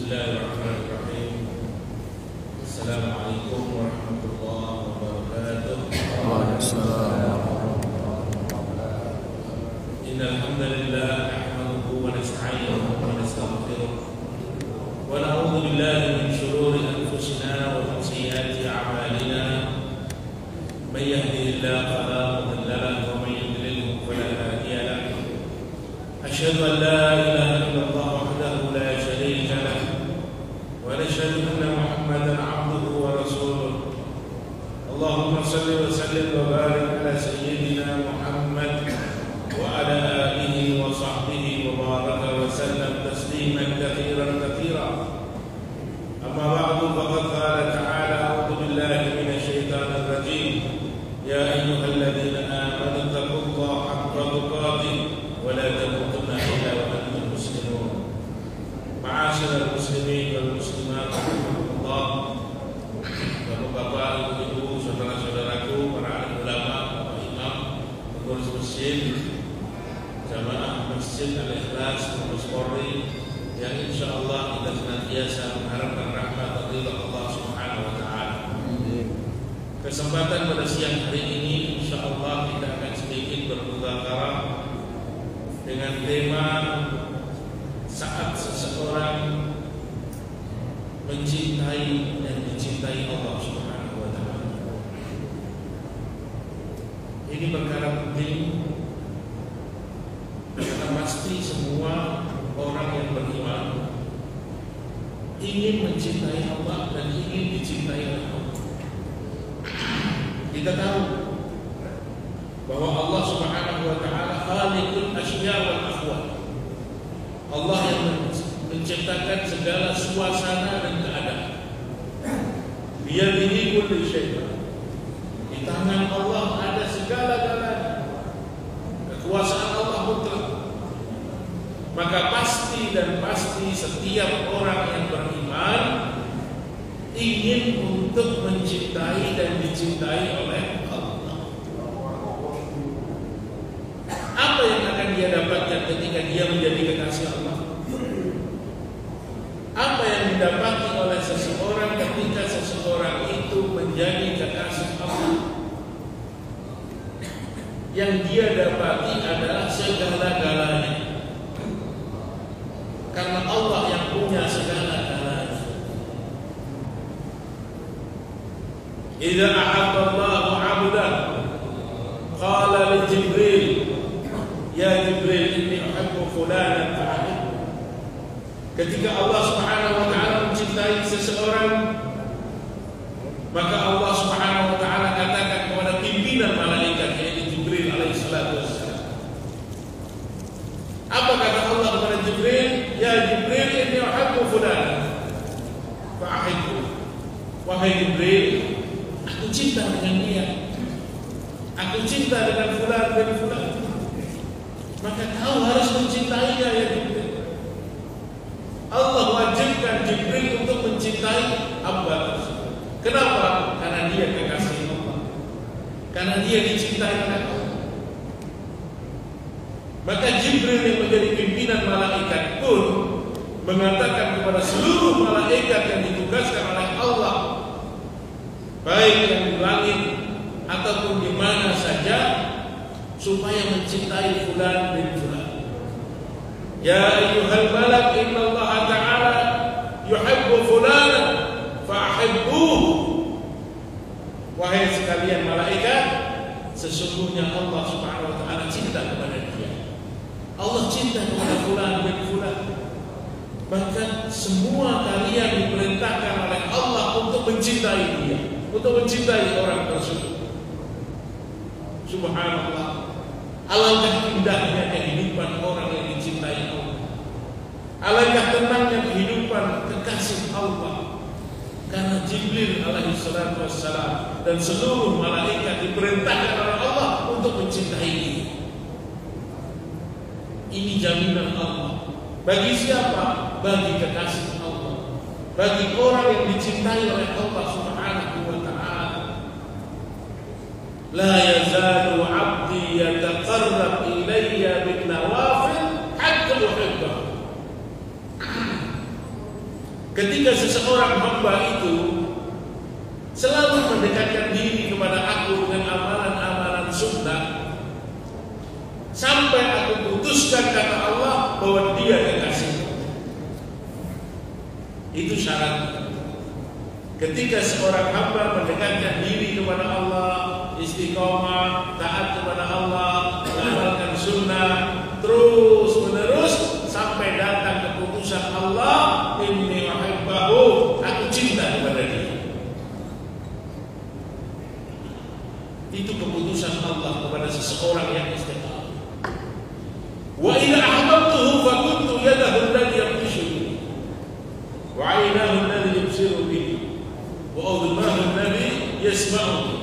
Bismillahirrahmanirrahim. Assalamualaikum warahmatullahi wabarakatuh. Waalaikumsalam. Innal hamdalillah nahmaduhu wa nasta'inuhu wa nastaghfiruh wa na'udzu billahi min shururi anfusina wa min sayyiati a'malina. May yahdihillahu fala mudilla lahu wa may yudlil fala hadiya lahu. Asyhadu an la ilaha illallah wahdahu la syarika lahu ونشهد أن محمدا عبده ورسوله. اللهم صل وسلم وبارك على سيدنا محمد وعلى آله وصحبه وبارك وسلم تسليما كثيرا كثيرا. أما بعد فقد قال تعالى: أعوذ بالله من الشيطان الرجيم. يا أيها الذين آمنوا اتقوا الله حق تقاته ولا تموتن إلا وأنتم مسلمون. Ma'asyiral muslimin wal muslimat rahimakumullah. Bapak-bapak, ibu-ibu, saudara-saudaraku, para alim ulama, bapak imam, pengurus masjid, jamaah masjid Al-Ikhlas, pengurus Polri, yang insyaallah kita senantiasa mengharapkan rahmat dari Allah Subhanahu wa taala. Kesempatan pada siang hari ini insyaallah kita akan sedikit bermudzakarah dengan tema saat seseorang mencintai dan dicintai Allah Subhanahu wa taala. Ini perkara penting karena pasti semua orang yang beriman ingin mencintai Allah dan ingin dicintai oleh Allah. Kita tahu bahwa Allah Subhanahu wa taala khaliqul asya wal ahwal. Allah yang menciptakan segala suasana dan keadaan. Biyadihi kulli syai'. Di tangan Allah ada segala-galanya. Kekuasaan Allah mutlak. Maka pasti dan pasti setiap orang yang beriman ingin untuk mencintai dan dicintai oleh Allah. Apa yang akan dia dapatkan ketika dia menjadi kekasih Allah? Apa yang didapati oleh seseorang ketika seseorang itu menjadi kekasih Allah? Yang dia dapati adalah segala-galanya. Karena Allah yang punya segala-galanya. Idza ahabba Allahu 'abdan qala li Jibril, ya Jibril, inni uhibbu fulanan fa'ahibbu. Ketika Allah Subhanahu wa taala mencintai seseorang, maka Allah Subhanahu wa taala katakan kepada pimpinan malaikat, yaitu Jibril alaihi salatu wassalam. Apa kata Allah kepada Jibril? Ya Jibril, inni uhibbu fulanan fa'ahibbu. Wahai Jibril, aku cinta dengan dia. Aku cinta dengan fulan dan fulan. Maka kau harus mencintainya, ya Jibril. Allah wajibkan Jibril untuk mencintai hamba tersebut. Kenapa? Karena dia kekasih Allah. Karena dia dicintai oleh Allah. Maka Jibril yang menjadi pimpinan malaikat pun mengatakan kepada seluruh malaikat yang ditugaskan oleh Allah, baik yang di langit ataupun di mana saja, supaya mencintai fulan bin fulan. Ya ayyuhal malak, inna Allah ta'ala yuhibbu fulana fa'ahibbuhu. Wahai sekalian malaikat, sesungguhnya Allah Subhanahu wa taala cinta kepada dia. Allah cinta kepada fulan bin fulan. Bahkan semua kalian diperintahkan oleh Allah untuk mencintai dia, untuk mencintai orang tersebut. Subhanallah. Alangkah indahnya kehidupan orang yang dicintai Allah. Alangkah tenangnya kehidupan kekasih Allah. Karena Jibril alaihi salatu wassalam dan seluruh malaikat diperintahkan oleh Allah untuk mencintai dia. Ini jaminan Allah. Bagi siapa? Bagi kekasih Allah. Bagi orang yang dicintai oleh Allah Subhanahu wa ta'ala. La yazalu 'abdi yataqarrab ilayya bin nawafil hatta uhibbahu. ketika seseorang hamba itu selalu mendekatkan diri kepada aku dengan amalan-amalan sunnah, sampai aku putuskan kata Allah bahwa dia kekasih. Itu syarat. Ketika seorang hamba mendekatkan diri kepada Allah, istiqomah, taat kepada Allah, mengamalkan sunnah, terus menerus sampai datang keputusan Allah, inni uhibbahu, aku cinta kepada dia. Itu keputusan Allah kepada seseorang yang istiqamah. Wa idza ahbabtuhu fa kuntu yadahu allati yabtishu bihi, wa 'aynahu allati yubsiru bihi, wa udhnahu allati yasma'u bihi,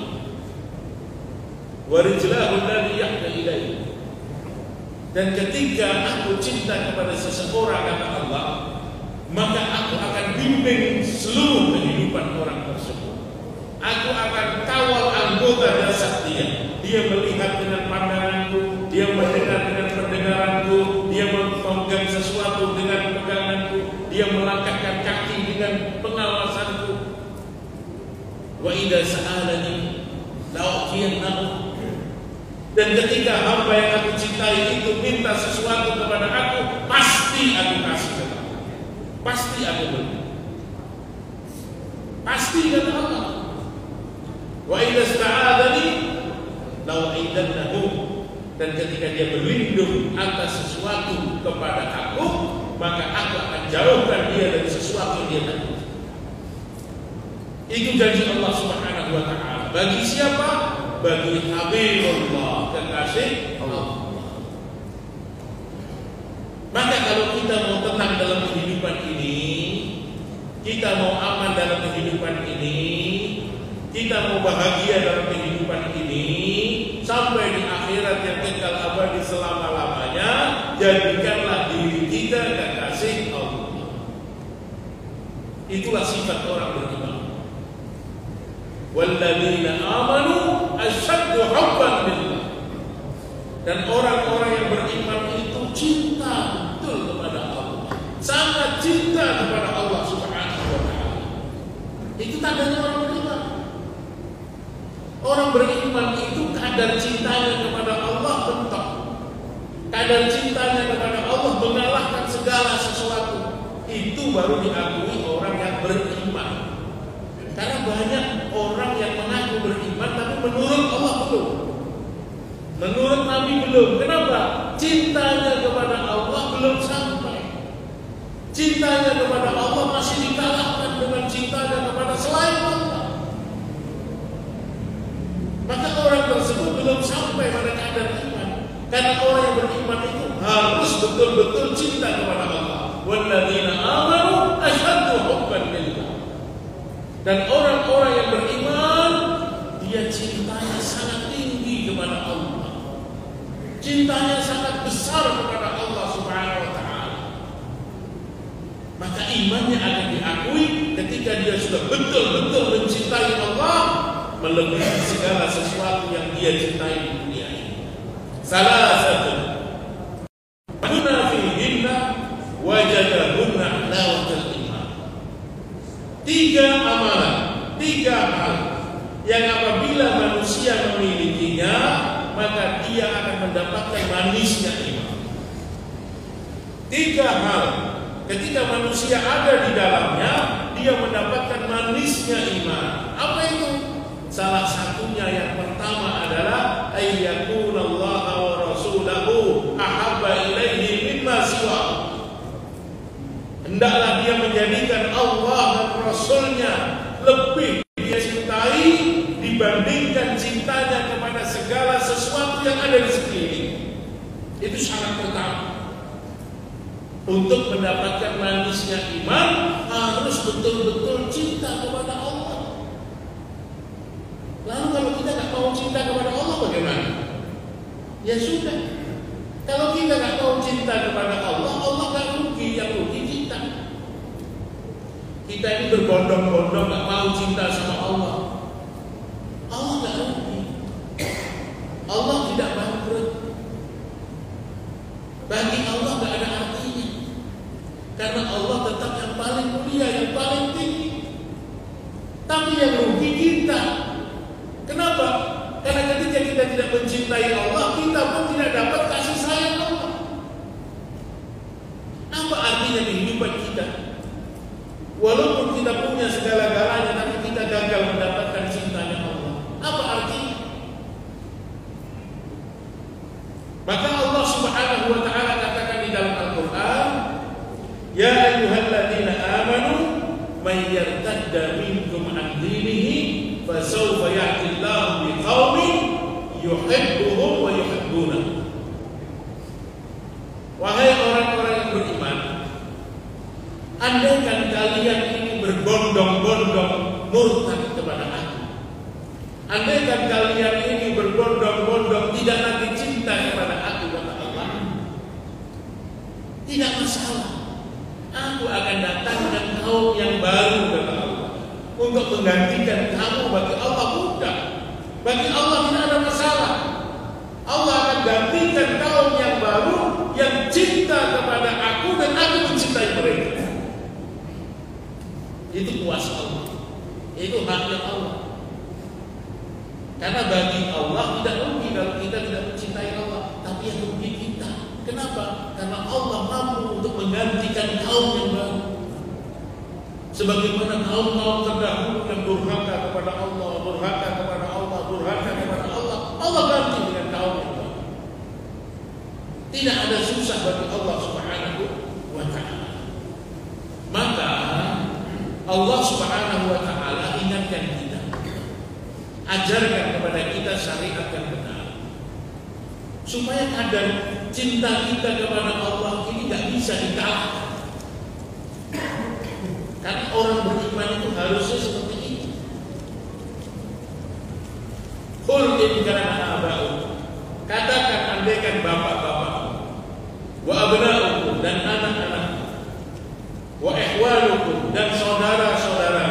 wa rijlahu allati yahda ilayhi. Dan ketika aku cinta kepada seseorang, kata Allah, maka aku akan bimbing seluruh kehidupan orang tersebut. Aku akan kawal anggota jasad dia. Dia melihat dengan pandanganku, dia mendengar dengan pendengaranku, dia memegang sesuatu dengan peganganku, dia melangkahkan kaki dengan pengawasanku. Wa idza sa'alani la'utiyannahu. Dan ketika hamba yang aku cintai itu minta sesuatu kepada aku, pasti aku kasih kepada dia. Pasti aku beri. Pasti kata Allah. Wa idza sta'adani la'u'idannahu. Dan ketika dia berlindung atas sesuatu kepada aku, maka aku akan jauhkan dia dari sesuatu yang dia takut. Itu janji Allah Subhanahu wa ta'ala. Bagi siapa? Bagi Habibullah, kekasih Allah. Maka kalau kita mau tenang dalam kehidupan ini, kita mau aman dalam kehidupan ini, kita mau bahagia dalam kehidupan ini, sampai di akhirat yang kekal abadi selama-lamanya, jadikanlah diri kita kekasih Allah. Itulah sifat orang beriman. Walladzina amanu asyaddu hubban billah. Dan orang-orang yang beriman itu cinta betul kepada Allah, sangat cinta kepada Allah Subhanahu wa ta'ala. Itu tandanya orang beriman. Orang beriman itu kadar cintanya kepada Allah bentok. Kadar cintanya kepada Allah mengalahkan segala sesuatu. Itu baru diakui orang yang beriman. Karena banyak orang yang mengaku beriman tapi menurut Allah belum, menurut Nabi belum. Kenapa? Cintanya kepada Allah belum sampai. Cintanya kepada Allah masih dikalahkan dengan cintanya kepada selain Allah. Maka orang tersebut belum sampai pada kadar iman. Karena orang yang beriman itu harus betul-betul cinta kepada Allah. Walladzina amanu asyaddu hubban billah. Dan orang-orang yang beriman, dia cintanya sangat tinggi kepada Allah, cintanya sangat besar kepada Allah Subhanahu wa ta'ala. Maka imannya akan diakui ketika dia sudah betul-betul mencintai Allah melebihi segala sesuatu yang dia cintai di dunia ini. Salah satu munafiqina wajadahunna halawatul iman. 3 amalan, 3 hal yang apabila manusia memilikinya, maka dia akan mendapatkan manisnya iman. 3 hal ketika manusia ada di dalamnya, dia mendapatkan manisnya iman. Apa itu? Salah satunya yang pertama adalah ayyakunallaha wa rasulahu ahabba ilaihi mimma siwa. Hendaklah dia menjadikan Allah dan Rasulnya lebih dia cintai dibandingkan cintanya kepada segala sesuatu yang ada di sekeliling. Itu syarat pertama. Untuk mendapatkan manisnya iman, harus betul-betul cinta kepada Allah. Lalu kalau kita nggak mau cinta kepada Allah, bagaimana? Ya sudah. Kalau kita nggak mau cinta kepada Allah, Allah nggak rugi, yang rugi kita. Kita ini berbondong-bondong nggak mau cinta sama Allah. Allah nggak rugi. Allah tidak bangkrut. Bagi Allah nggak ada artinya. Karena Allah tetap yang paling paling mulia, yang paling tinggi. Tapi yang rugi kita. Kenapa? Karena ketika kita tidak mencintai Allah, kita pun tidak dapat kasih sayang Allah. Apa artinya kehidupan kita? Walaupun kita punya segala-galanya, tapi kita gagal mendapatkan cintanya Allah. Apa artinya? Maka Allah Subhanahu wa ta'ala katakan di dalam Al-Quran, Ya ayyuhalladzina amanu man yartadda minkum an dinihi fasawfa ya'ti Allahu biqaumin yuhibbuhum wa yuhibbunah. Wahai orang-orang yang beriman, andaikan kalian ini berbondong-bondong murtad kepada aku, andaikan kalian ini berbondong-bondong tidak lagi cinta kepada aku, kata Allah, tidak masalah. Aku akan datangkan kaum yang baru, kata Allah, untuk menggantikan kamu. Bagi Allah mudah, bagi Allah tidak ada masalah. Allah akan gantikan kaum yang baru yang cinta kepada aku dan aku mencintai mereka. Itu kuasa Allah, itu haknya Allah. Karena bagi Allah tidak rugi kalau kita tidak mencintai Allah, tapi yang rugi kita. Kenapa? Karena Allah mampu untuk menggantikan kaum yang baru. Sebagaimana kaum-kaum terdahulu yang durhaka kepada Allah, durhaka kepada Allah, durhaka kepada Allah, Allah ganti dengan kaum yang baru. Tidak ada susah bagi Allah Subhanahu wa ta'ala. Maka Allah Subhanahu wa ta'ala ingatkan kita, ajarkan kepada kita syariat yang benar, supaya kadar cinta kita kepada Allah ini tidak bisa dikalahkan. Karena orang beriman itu harusnya seperti ini. Qul in kana aba'ukum, katakan andaikan bapak-bapakmu, wa abna'ukum dan anak-anak, wa ihwanukum dan saudara-saudara,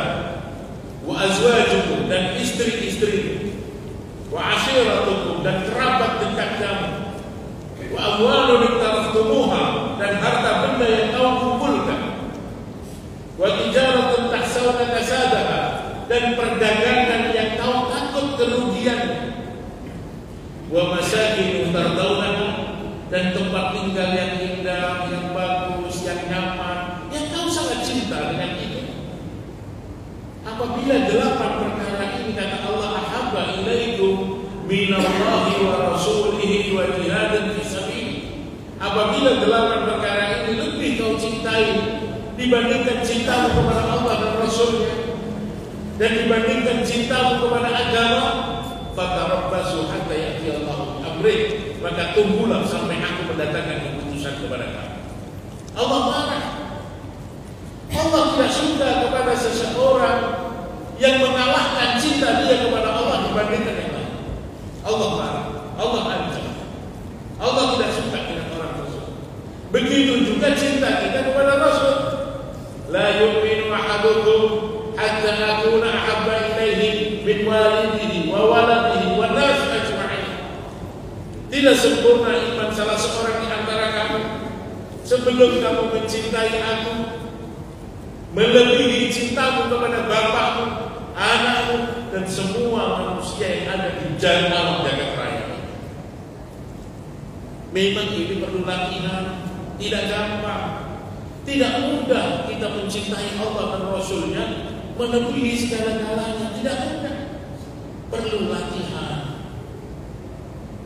wa azwajukum dan istri-istri, wa ashiratukum dan kerabat dekat kamu, wa amwalun iktaraftumuha dan harta benda yang kau kumpulkan, wa tijaratun tahsawna kasadaha dan perdagangan yang kau takut kerugiannya, wa masakin tardawnaha dan tempat tinggal yang indah, yang bagus, yang nyaman, yang kau sangat cinta dengan itu. Apabila 8 perkara ini, kata Allah, ahabba ilaikum minallahi wa rasulihi wa jihadin fi sabilihi, apabila 8 perkara ini lebih kau cintai dibandingkan cintamu kepada Allah dan Rasulnya, dan dibandingkan cintamu kepada agama, fatarabbasu hatta ya'ti Allahu bi amrih, maka tunggulah sampai aku mendatangkan keputusan kepada kamu. Allah marah. Allah tidak suka kepada seseorang yang mengalahkan cinta dia kepada Allah dibandingkan yang lain. Allah marah, Allah ancam. Allah tidak suka dengan orang tersebut. Begitu juga cinta kita kepada Rasul. La yu'minu ahadukum hatta akuna ahabba ilaihi min walidihi wa waladihi wa nas ajma'in. Tidak sempurna iman salah seorang di antara kamu sebelum kamu mencintai aku melebihi cintamu kepada bapakmu, anakmu, dan semua manusia yang ada di alam jagat raya. Memang ini perlu latihan, tidak gampang, tidak mudah kita mencintai Allah dan Rasulnya melebihi segala-galanya, tidak mudah. Perlu latihan,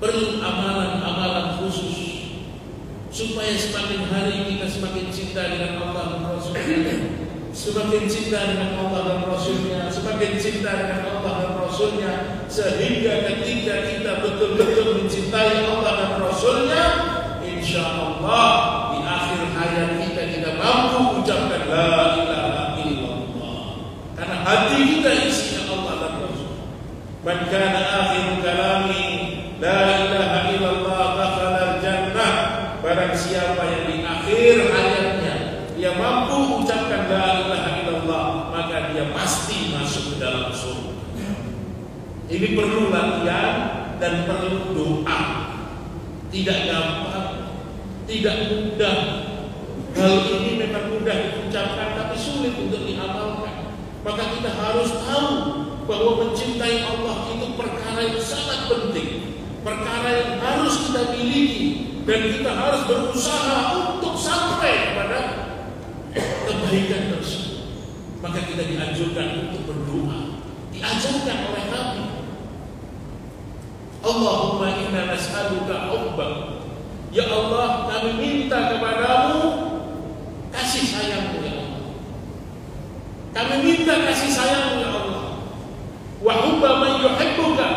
perlu amalan-amalan khusus supaya semakin hari kita semakin cinta dengan Allah dan Rasulnya, semakin cinta dengan Allah dan Rasulnya, semakin cinta dengan Allah dan Rasulnya, sehingga ketika kita betul-betul mencintai Allah dan Rasulnya, insya Allah di akhir hayat kita mampu ucapkan la ilaha illallah, karena hati kita isinya Allah dan Rasul. Man kana akhiru kalami la ilaha illallah dakhala al-jannah, barang siapa yang di akhir hayatnya dia mampu ucapkan la ilaha illallah, maka dia pasti masuk ke dalam surga. Ini perlu latihan dan perlu doa. Tidak gampang, tidak mudah. Hal ini memang mudah diucapkan tapi sulit sulit untuk diamalkan. Maka kita harus tahu bahwa mencintai Allah itu perkara yang sangat penting, perkara yang harus kita miliki, dan kita harus berusaha untuk sampai kepada kebaikan tersebut. Maka kita dianjurkan untuk berdoa, diajarkan oleh Nabi. Allahumma inna nas'aluka hubbak. Ya Allah, kami minta kepadamu kasih sayangmu ya Allah. Kami minta kasih sayangmu ya Allah. Wa hubba man yuhibbuka.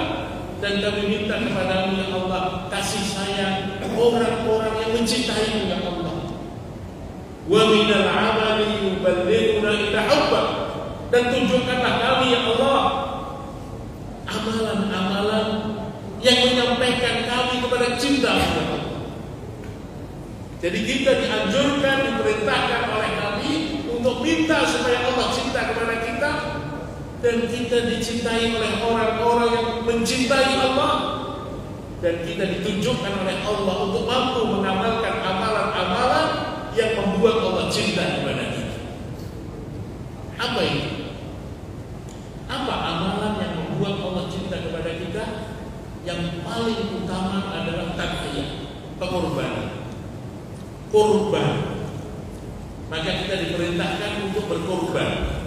Dan kami minta kepadamu ya Allah kasih sayang orang-orang yang mencintaimu ya Allah. Wa minal amali yuballighuna ila hubbak. Dan tunjukkanlah kami ya Allah amalan-amalan yang menyampaikan kami kepada cinta ya Allah. Jadi kita dianjurkan, diperintahkan oleh Nabi untuk minta supaya Allah cinta kepada kita, dan kita dicintai oleh orang-orang yang mencintai Allah, dan kita ditunjukkan oleh Allah untuk mampu mengamalkan amalan-amalan yang membuat Allah cinta kepada kita. Apa ini? Apa amalan yang membuat Allah cinta kepada kita? Yang paling utama adalah tadhiyah, pengorbanan. Kurban. Maka kita diperintahkan untuk berkorban.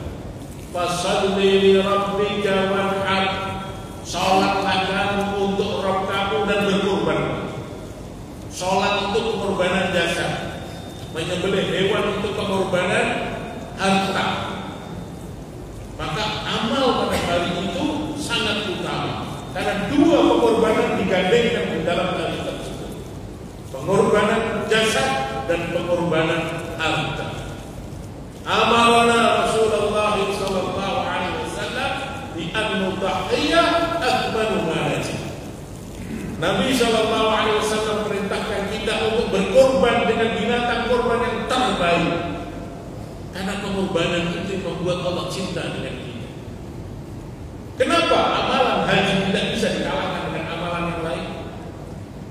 Fasalli li rabbika wanhar. Salatlah kamu untuk Rabb kamu dan berkorban. Salat itu pengorbanan jasad. Menyembelih hewan itu pengorbanan harta. Maka amal pada hari itu sangat utama, karena dua pengorbanan digandengkan di dalam hari tersebut. Pengorbanan jasad dan pengorbanan harta. Amarna Rasulullah sallallahu alaihi wasallam bi an-nudhiyah akbaru manajib. Nabi sallallahu alaihi wasallam perintahkan kita untuk berkorban dengan binatang korban yang terbaik. Karena pengorbanan itu membuat Allah cinta dengan kita. Kenapa amalan haji tidak bisa dikalahkan dengan amalan yang lain?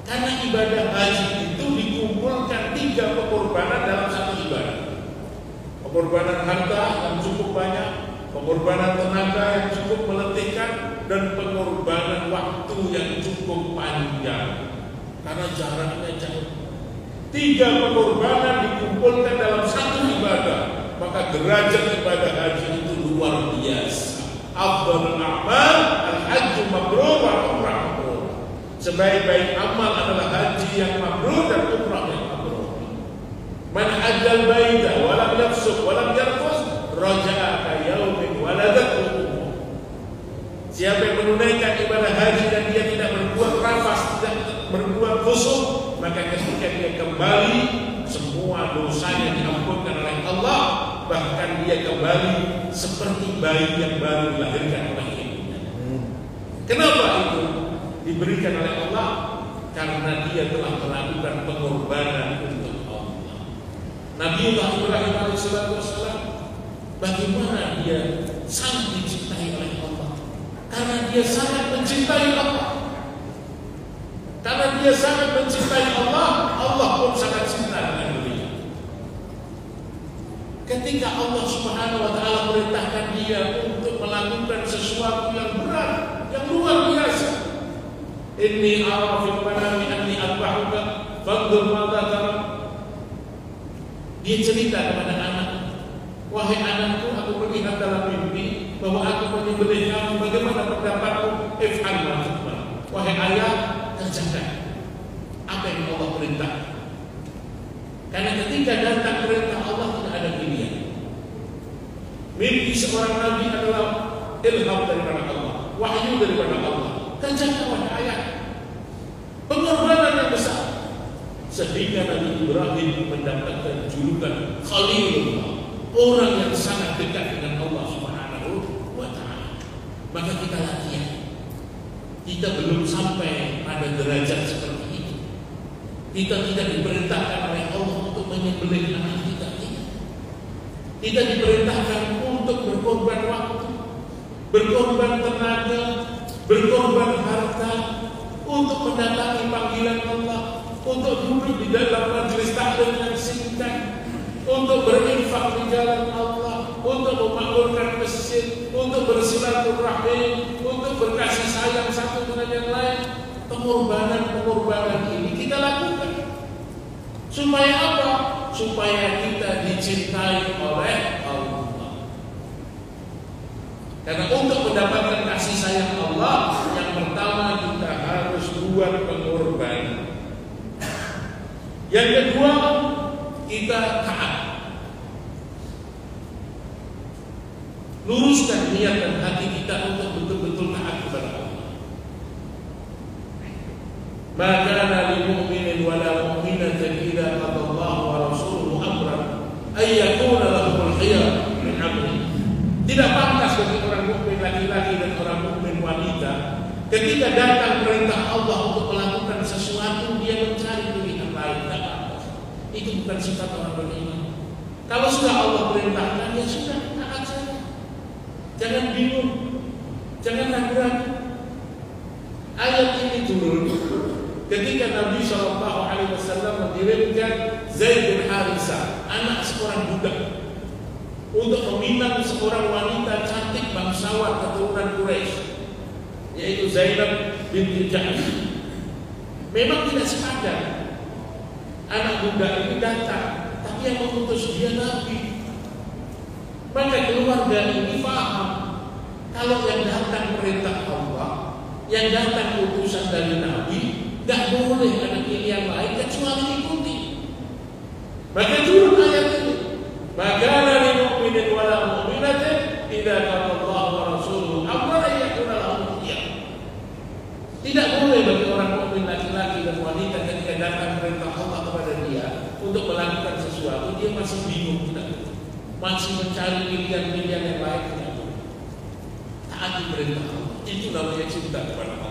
Karena ibadah haji itu dikumpulkan 3 pengorbanan dalam satu ibadah. Pengorbanan harta yang cukup banyak, pengorbanan tenaga yang cukup meletihkan, dan pengorbanan waktu yang cukup panjang. Karena jaraknya jauh. 3 pengorbanan dikumpulkan dalam satu ibadah, maka derajat ibadah haji itu luar biasa. Afdhalul a'mal al-hajju mabrur wa umrah mabrur. Sebaik-baik amal adalah haji yang mabrur dan umrah yang mabrur. Man hajjal baita wa lam yafsuq wa lam yarfus raja'a ka yaumin waladathu. Siapa yang menunaikan ibadah haji dan dia tidak berbuat rafas, tidak berbuat fusuk, maka ketika dia kembali semua dosanya diampunkan oleh Allah, bahkan dia kembali seperti bayi yang baru dilahirkan oleh ibunya. Kenapa itu diberikan oleh Allah? Karena dia telah melakukan pengorbanan untuk Allah. Nabi Ibrahim alaihissalam, bagaimana dia sangat dicintai oleh Allah? Karena dia sangat mencintai Allah. Karena dia sangat mencintai Allah, Allah pun sangat cinta dengan beliau. Ketika Allah Subhanahu wa taala perintahkan dia untuk melakukan sesuatu yang berat, yang luar biasa. Inni ara fil manami anni adbahuka fanzur madza tara. Dia cerita kepada anak, wahai anakku, aku melihat dalam mimpi bahwa aku menyembelih kamu, bagaimana pendapatmu? If'al ma tu'mar. Wahai ayah, kerjakan apa yang Allah perintah. Karena ketika datang perintah Allah tidak ada pilihan. Mimpi seorang nabi adalah ilham daripada Allah, wahyu daripada Allah. Kerjakan wahai ayah. Pengorbanan yang besar sehingga Nabi Ibrahim mendapatkan julukan Khalilullah, orang yang sangat dekat dengan Allah Subhanahu wa taala. Maka kita latihan. Kita belum sampai pada derajat seperti itu. Kita tidak diperintahkan oleh Allah untuk menyembelih anak kita. Kita diperintahkan untuk berkorban waktu, berkorban tenaga, berkorban harta, untuk mendatangi panggilan Allah, untuk duduk di dalam majelis taklim yang singkat, untuk berinfak di jalan Allah, untuk memakmurkan masjid, untuk bersilaturahmi, untuk berkasih sayang satu dengan yang lain. Pengorbanan ini kita lakukan. Supaya apa? Supaya kita dicintai oleh Allah. Karena untuk mendapatkan kasih sayang Allah, yang pertama kita harus buat pengorbanan. Yang kedua, kita taat. Luruskan niat dan hati kita untuk betul-betul taat kepada Allah. Maka lil mu'minin wa la mu'minatin idza qadallahu wa rasuluhu amran ay yakuna lahumul khiyar min amri. Tidak pantas bagi orang mukmin laki-laki dan orang mukmin wanita ketika datang perintah Allah untuk melakukan sesuatu dia mencari pilihan lain. Tidak pantas. Itu bukan sifat orang beriman. Kalau sudah Allah perintahkan, ya sudah, taat saja. Jangan bingung, jangan ragu-ragu. Ayat ini turun ketika Nabi SAW mengirimkan Zaid bin Harithah, anak seorang budak, untuk meminang seorang wanita cantik bangsawan keturunan Quraisy, yaitu Zainab binti Jahsh. Memang tidak sepadan anak budak ini datang, tapi yang mengutus dia Nabi. Maka keluarga ini paham kalau yang datang perintah Allah, yang datang utusan dari Nabi, tidak boleh ada pilihan lain kecuali ikuti. Maka turun ayat ini. Maka lil mu'minin wa la mu'minatin idza qadallahu wa rasuluhu amran ay yakuna lahum khiyar. Tidak boleh bagi orang mukmin laki-laki dan wanita ketika datang perintah Allah kepada dia untuk melakukan sesuatu, dia masih bingung, tidak, masih mencari pilihan-pilihan yang lain, tidak boleh. Taati perintah Allah. Itu namanya cinta kepada Allah.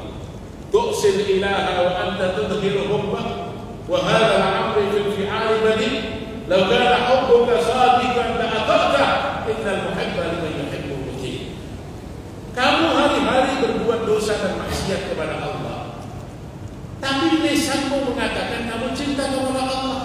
تؤصل الإله وأنت تظهر حبه وهذا الأمر في الفعال بديع لو كان حبك صادقا لأطعته إن المحب لمن يحب مطيع. Kamu hari-hari berbuat dosa dan maksiat kepada Allah, tapi lisanmu mengatakan kamu cinta kepada Allah.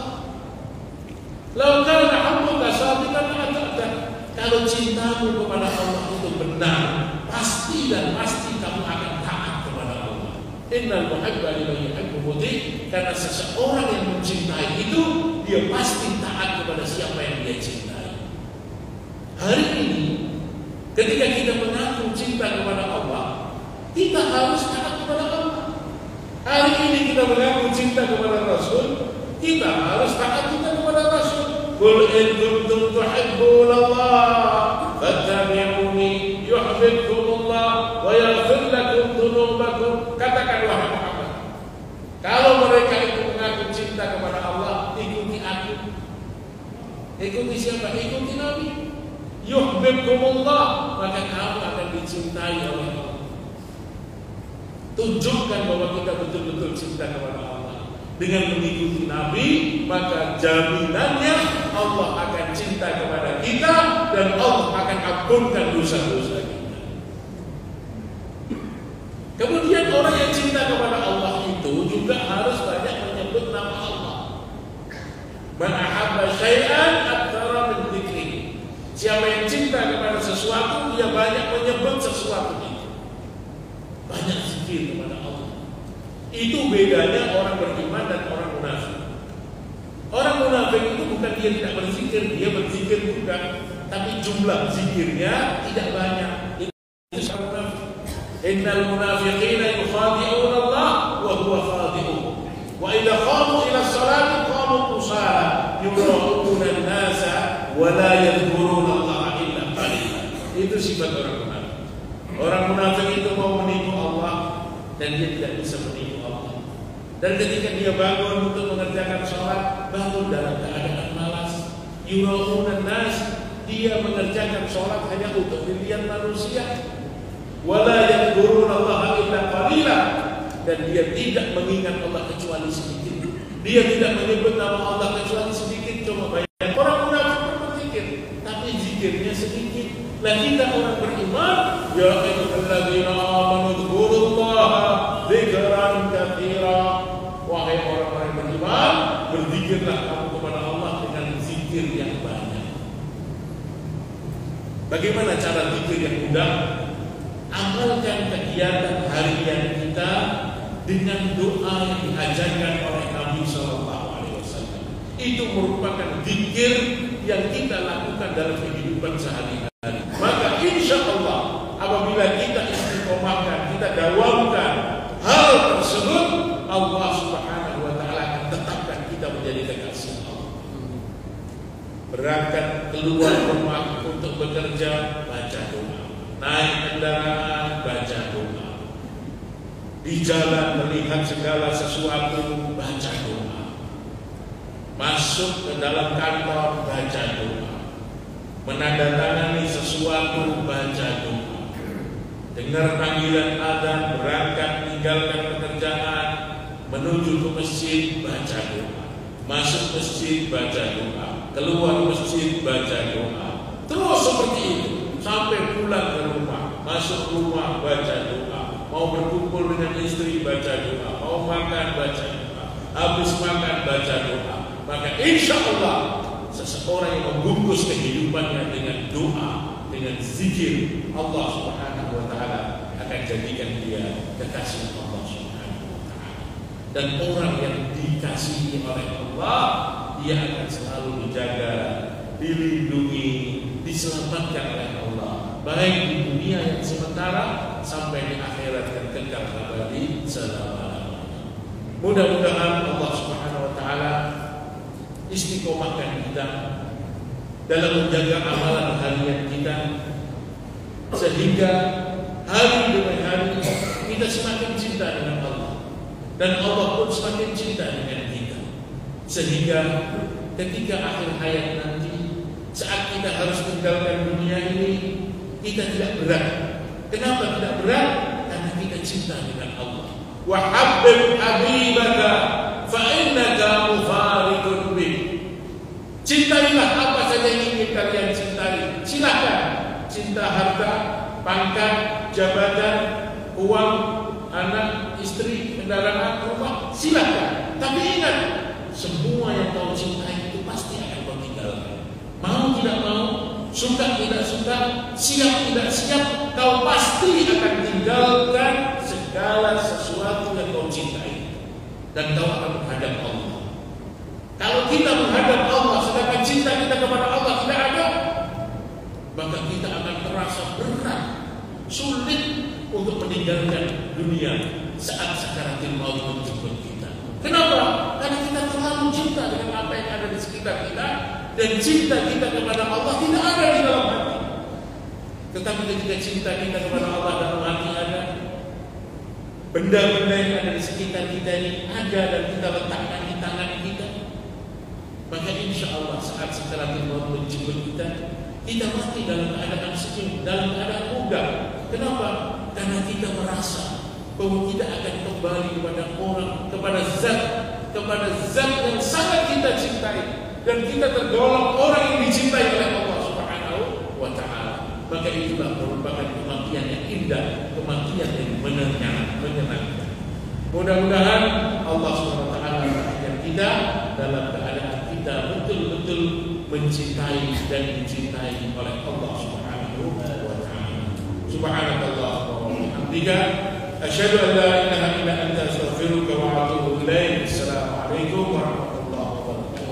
Lau kana hubbuka sadiqan la'ata'ta. Kalau cintamu kepada Allah itu benar, pasti dan pasti kamu akan taat kepada Allah. Innal muhibba liman yuhibbu muti'. Karena seseorang yang mencintai itu, dia pasti taat kepada siapa yang dia cintai. Hari ini, ketika kita mengaku cinta kepada Allah, kita harus taat kepada Allah. Hari ini kita mengaku cinta kepada Rasul, kita harus taat juga kepada Rasul. Qul in kuntum tuhibbunallaha fattabi'uni yuhibbukumullah wa yaghfir lakum dzunubakum. Katakan wahai Muhammad, kalau mereka itu mengaku cinta kepada Allah, ikuti aku. Ikuti siapa? Ikuti Nabi. Yuhibbukumullah, maka kamu akan dicintai oleh Allah. Tunjukkan bahwa kita betul-betul cinta kepada Allah. Dengan mengikuti Nabi, maka jaminannya Allah akan cinta kepada kita dan Allah akan ampunkan dosa-dosa kita. Kemudian orang yang cinta kepada Allah itu juga harus banyak menyebut nama Allah. Man ahabba syai'an aktsara min dzikrihi. Siapa yang cinta kepada sesuatu, dia banyak menyebut sesuatu itu. Banyak zikir kepada Allah. Itu bedanya orang beriman dan orang munafik. Orang munafik itu bukan dia tidak berzikir, dia berzikir juga, tapi jumlah zikirnya tidak banyak. Itu sangat munafik. Innal munafiqina yukhadi'una Allah wa huwa khadi'uhum. Wa idza qamu ila sholati qamu kusala yura'una an-nasa wa la yadhkuruna Allah illa qalila. Itu sifat orang munafik. Orang munafik itu mau menipu Allah dan dia tidak bisa menipu Allah. Dan ketika dia bangun untuk mengerjakan sholat, bangun dalam keadaan malas. Yura'una an-nas, dia mengerjakan sholat hanya untuk dilihat manusia. Wala yadhkuruna Allah illa qalila, dan dia tidak mengingat Allah kecuali sedikit. Dia tidak menyebut nama Allah kecuali sedikit. Coba bayangkan, orang munafik berzikir, tapi zikirnya sedikit. Lah kita orang beriman, ya ayyuhalladzina amanu dzkurullaha dzikran katsira. Wahai orang-orang beriman, berzikirlah kamu kepada Allah dengan zikir yang banyak. Bagaimana cara zikir yang mudah? Amalkan kegiatan harian kita dengan doa yang diajarkan oleh Nabi SAW. Itu merupakan zikir yang kita lakukan dalam kehidupan sehari-hari. Maka insya Allah apabila kita istiqomahkan, kita dawamkan hal tersebut, Allah Subhanahu wa Ta'ala akan tetapkan kita menjadi kekasih Allah. Berangkat keluar rumah untuk bekerja, baca doa. Naik kendaraan, baca doa. Di jalan melihat segala sesuatu, baca doa. Masuk ke dalam kantor, baca doa. Menandatangani sesuatu, baca doa. Dengar panggilan adzan, berangkat tinggalkan pekerjaan, menuju ke masjid, baca doa. Masuk masjid, baca doa. Keluar masjid, baca doa. Terus seperti itu sampai pulang ke rumah. Masuk rumah, baca doa. Mau berkumpul dengan istri, baca doa. Mau makan, baca doa. Habis makan, baca doa. Maka insya Allah seseorang yang membungkus kehidupannya dengan doa, dengan zikir, Allah Subhanahu wa Ta'ala akan jadikan dia kekasih Allah Subhanahu wa Ta'ala. Dan orang yang dikasihi oleh Allah, dia akan selalu dijaga, dilindungi, diselamatkan oleh Allah, baik di dunia yang sementara sampai di akhirat yang kekal abadi selama-lamanya. Mudah-mudahan Allah Subhanahu wa Ta'ala istiqomahkan kita dalam menjaga amalan harian kita, sehingga hari demi hari kita semakin cinta dengan Allah, dan Allah pun semakin cinta dengan kita, sehingga ketika akhir hayat nanti, saat kita harus tinggalkan dunia ini, kita tidak berat. Kenapa tidak berat? Karena kita cinta dengan Allah. Wa habbib habibaka fa innaka mufariqun bih. Cintailah apa saja yang ingin kalian cintai. Silakan cinta harta, pangkat, jabatan, uang, anak, istri, kendaraan, rumah, silakan. Tapi ingat, semua yang kau cintai itu pasti akan kau tinggalkan. Mau tidak mau, suka tidak suka, siap tidak siap, kau pasti akan tinggalkan segala sesuatu yang kau cintai, dan kau akan menghadap Allah. Kalau kita menghadap Allah sedangkan cinta kita kepada Allah tidak ada, maka kita akan terasa berat, sulit untuk meninggalkan dunia saat sakaratul maut menjemput kita. Kenapa? Karena kita terlalu cinta dengan apa yang ada di sekitar kita, dan cinta kita kepada Allah tidak ada di dalam hati. Tetapi ketika cinta kita kepada Allah dalam hati ada, benda-benda yang ada di sekitar kita ini ada dan kita letakkan di tangan kita, maka insya Allah saat sakaratul maut menjemput kita, kita mati dalam keadaan senyum, dalam keadaan muda. Kenapa? Karena kita merasa bahwa kita akan kembali kepada orang, kepada zat yang sangat kita cintai, dan kita tergolong orang yang dicintai oleh Allah Subhanahu wa Ta'ala. Maka itulah merupakan kematian yang indah, kematian yang menyenangkan. Mudah-mudahan Allah Subhanahu wa Ta'ala menjadikan kita dalam keadaan kita betul-betul mencintai dan dicintai oleh Allah Subhanahu wa Ta'ala. Subhanakallah wa bihamdika, asyhadu an la ilaha illa anta, astaghfiruka wa atubu ilaik. Assalamualaikum warahmatullahi wabarakatuh.